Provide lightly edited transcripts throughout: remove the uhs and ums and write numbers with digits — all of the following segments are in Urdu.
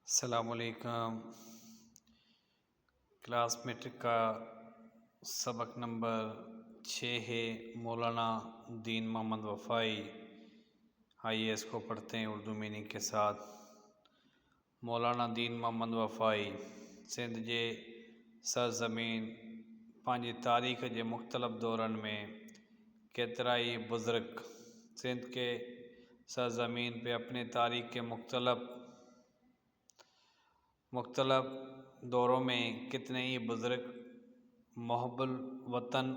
السلام علیکم۔ کلاس میٹرک کا سبق نمبر 6 ہے، مولانا دین محمد وفائی۔ آئیے اس کو پڑھتے ہیں اردو میننگ کے ساتھ۔ مولانا دین محمد وفائی سندھ جے سرزمین پانچی تاریخ کے مختلف دورن میں کیترائی بزرگ سندھ کے سرزمین پہ اپنے تاریخ کے مختلف دوروں میں کتنے ہی بزرگ محب الوطن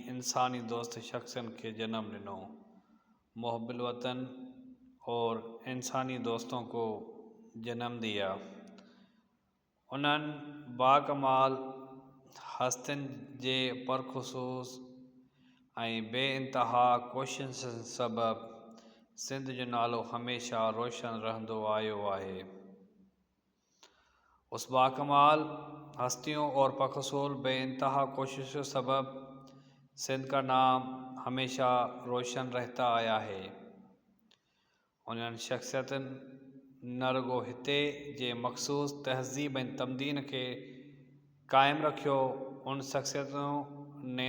انسانی دوست شخصن کے جنم ڈنو۔ محب الوطن اور انسانی دوستوں کو جنم دیا۔ انہن باکمال ہستن جے پرخصوص بے انتہا کوششن سبب سندھ جو نالو ہمیشہ روشن رہندو آیو ہے۔ اس باکمال ہستیوں اور پرخصوص بے انتہا کوششوں سبب سندھ کا نام ہمیشہ روشن رہتا آیا ہے۔ انہن شخصیتن نہ رگو ہتے جے مخصوص تہذیب تمدین کے قائم رکھو، ان شخصیتوں نے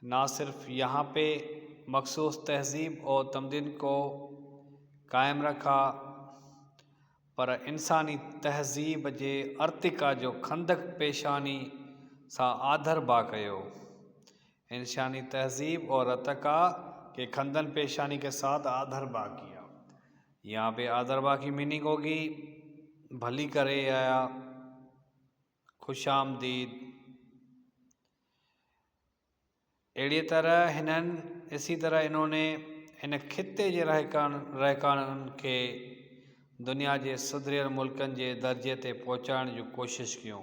نہ صرف یہاں پہ مخصوص تہذیب اور تمدن کو قائم رکھا، پر انسانی تہذیب جے ارتقا جو خندق پیشانی سا آدھر با کیو۔ انسانی تہذیب اور ارتقا کے خندن پیشانی کے ساتھ آدھر با کیا۔ یہاں پہ آدھر با کی میننگ ہوگی بھلی کرے یا خوش آمدید۔ اسی طرح انہوں نے ان خطے کے رہکانن کے دنیا کے سدھریل ملکن کے درجے تے پہنچائن جو کوشش کیوں۔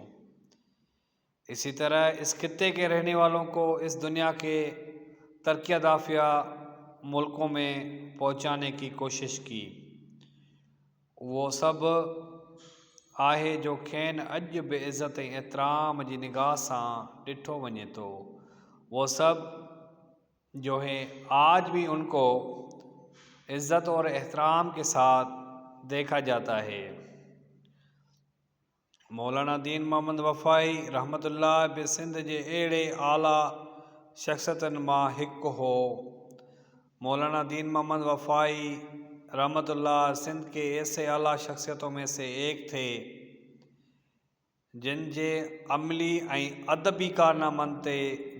اسی طرح اس خطے کے رہنے والوں کو اس دنیا کے ترقی یافتہ ملکوں میں پہنچانے کی کوشش کی۔ وہ سب آہے جو کھین اج بے عزت احترام جی نگاہ سان ڈٹھو ونے تو۔ وہ سب جو ہے آج بھی ان کو عزت اور احترام کے ساتھ دیکھا جاتا ہے۔ مولانا دین محمد وفائی رحمت اللہ بے سندھ جے اہڑے اعلیٰ شخصیتن ماں ہک ہو۔ مولانا دین محمد وفائی رحمت اللہ سندھ کے ایسے اعلیٰ شخصیتوں میں سے ایک تھے جن جے عملی ادبی کارنامن تے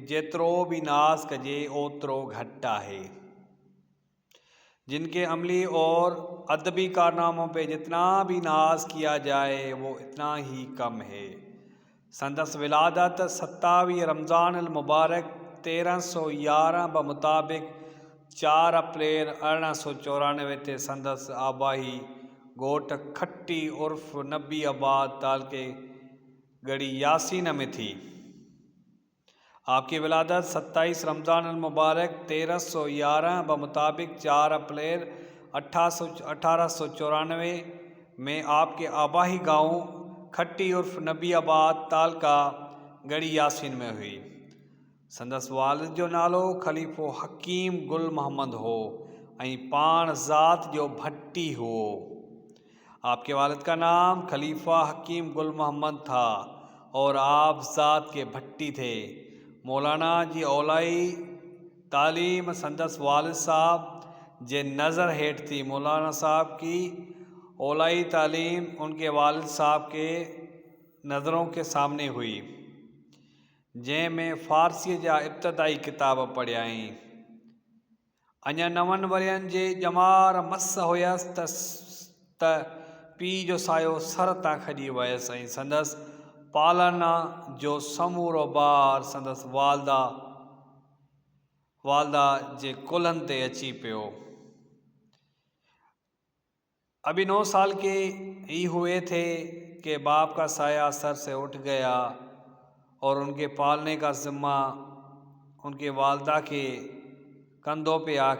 جیترو بھی ناز کجے اوترو گھٹ ہے۔ جن کے عملی اور ادبی کارناموں پہ جتنا بھی ناز کیا جائے وہ اتنا ہی کم ہے۔ سندس ولادت 27 رمضان المبارک 1311 بمطابق 4 اپریل 1894 تے سندس آبائی گوٹ کھٹی عرف نبی آباد تعلقے گڑی یاسین میں تھی۔ آپ کی ولادت 27 رمضان المبارک 1311 بمطابق 4 اپریل 1894 میں آپ کے آبائی گاؤں کھٹی عرف نبی آباد تعلقہ گڑی یاسین میں ہوئی۔ سندس والد جو نالو خلیفو حکیم گل محمد ہو پان ذات جو بھٹی ہو۔ آپ کے والد کا نام خلیفہ حکیم گل محمد تھا اور آپ ذات کے بھٹی تھے۔ مولانا جی اولائی تعلیم سندس والد صاحب جے نظر ہیٹھ تھی۔ مولانا صاحب کی اولائی تعلیم ان کے والد صاحب کے نظروں کے سامنے ہوئی، جن میں فارسی جا ابتدائی کتاب پڑھیائیں۔ اña 9 ورین جے ڄمار مس ہویس ت پی جو سایو سر تا کھڄی ویس سندس پالنا جو سمورو بار سندس والدہ جے کلہن تے اچی پیو۔ ابھی 9 سال کے ہی ہوئے تھے کہ باپ کا سایہ سر سے اٹھ گیا اور ان کے پالنے کا ذمہ ان کے والدہ کے کندھوں پہ آ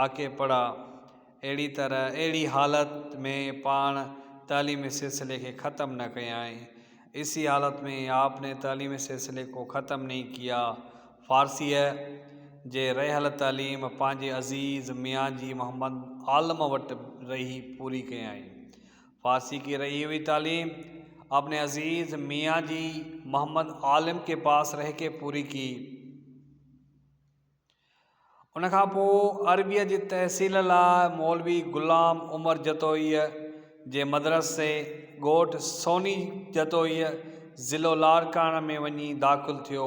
کے پڑا۔ ایڑی حالت میں پان تعلیمی سلسلے کے ختم نہ کیائیں۔ اسی حالت میں آپ نے تعلیمی سلسلے کو ختم نہیں کیا۔ فارسی جے رہل تعلیم پانجے عزیز میاں جی محمد عالم وٹ رہی پوری کیائیں۔ فارسی کی رہی ہوئی تعلیم اپنے عزیز میاں جی محمد عالم کے پاس رہ کے پوری کی۔ ان کھاں پوء عربیہ جی تحصیل لاء مولوی غلام عمر جتوئی جے مدرسے ڳوٺ سونی جتوئی ضلع لاڑکانہ میں وڃی داخل تھیو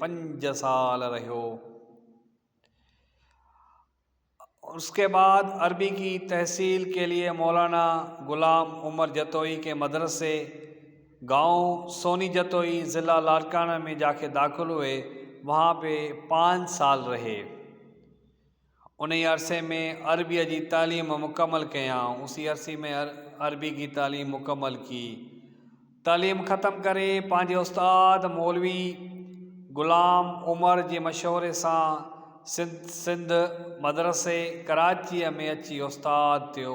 5 سال رہیو۔ اس کے بعد عربی کی تحصیل کے لیے مولانا غلام عمر جتوئی کے مدرسے گاؤں سونی جتوئی ضلع لاڑکانہ میں جا کے داخل ہوئے، وہاں پہ 5 سال رہے۔ انہی عرصے میں عربیہ کی تعلیم مکمل کیاں، اسی عرصے میں عربی کی تعلیم مکمل کی۔ تعلیم ختم کرے پانجے استاد مولوی غلام عمر جے مشورے سان سندھ مدرسے کراچی میں اچی استاد تھیو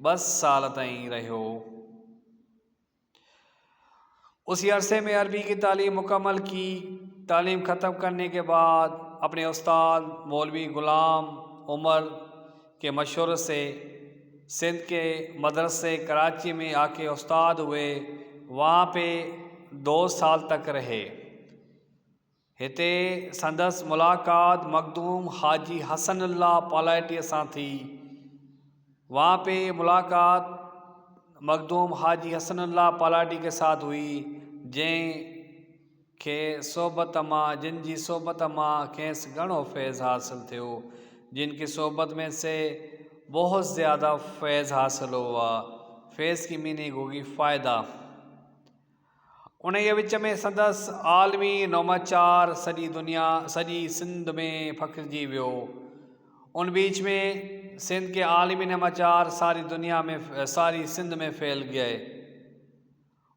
2 سال تائیں رہیو۔ اسی عرصے میں عربی کی تعلیم مکمل کی۔ تعلیم ختم کرنے کے بعد اپنے استاد مولوی غلام عمر کے مشورے سے سندھ کے مدرسے کراچی میں آ کے استاد ہوئے، وہاں پہ 2 سال تک رہے۔ ہتے سندس ملاقات مخدوم حاجی حسن اللہ پالاٹی سان تھی۔ وہاں پہ ملاقات مخدوم حاجی حسن اللہ پالاٹی کے ساتھ ہوئی، جن کی صحبت ماں کھیس گھنو فیض حاصل تھیو، جن کی صحبت میں سے بہت زیادہ فیض حاصل ہوا۔ فیض کی میننگ ہوگی فائدہ۔ انہیں وچ میں سندس عالمی نومچار سجی سندھ میں پھکرجی ویو۔ ان بیچ میں سندھ کے عالمی نومچار ساری سندھ میں پھیل گئے۔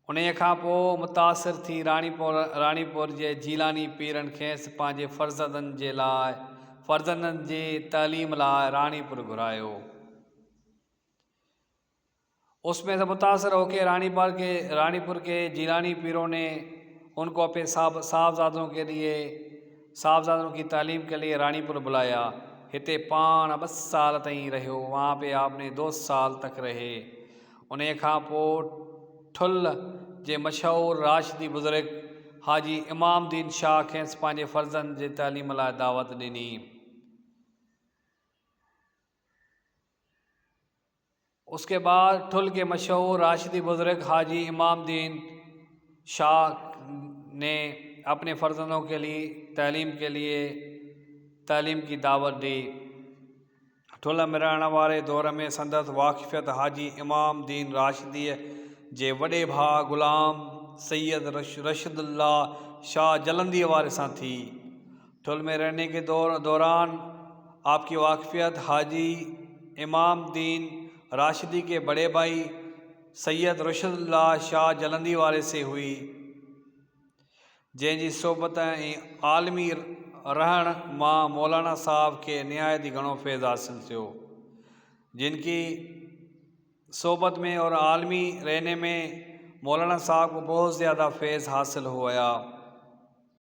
انہیں کھاں پوء متاثر تھی رانی پور جے جیلانی پیرن کھیس پانجے فرزندن جے تعلیم لائے رانی پور گھرایو۔ اس میں سے متاثر ہو کے رانی پور کے جیلانی پیروں نے ان کو اپنے صاحبزادوں کی تعلیم کے لیے رانی پور بلایا۔ ہتے پان 2 سال تائیں رہیو، وہاں پہ آپ نے 2 سال تک رہے۔ انہیں کھاں پوء ٹھل جے مشہور راشدی بزرگ حاجی امام دین شاہ کھیس پانجے فرزند جے تعلیم لائے دعوت ڈنی۔ اس کے بعد ٹھل کے مشہور راشدی بزرگ حاجی امام دین شاہ نے اپنے فرزندوں کے لیے تعلیم کی دعوت دی۔ ٹھل میں رہنے والے دور میں سندس واقفیت حاجی امام دین راشدی جے وڈے بھا غلام سید رشد اللہ شاہ جلندی والے سان تھی۔ ٹھل میں رہنے کے دوران آپ کی واقفیت حاجی امام دین راشدی کے بڑے بھائی سید رشد اللہ شاہ جلندی والے سے ہوئی، جن کی صحبت عالمی رہن ماں مولانا صاحب کے نہایت ہی گھنو فیض حاصل تھیو۔ جن کی صحبت میں اور عالمی رہنے میں مولانا صاحب کو بہت زیادہ فیض حاصل ہوا۔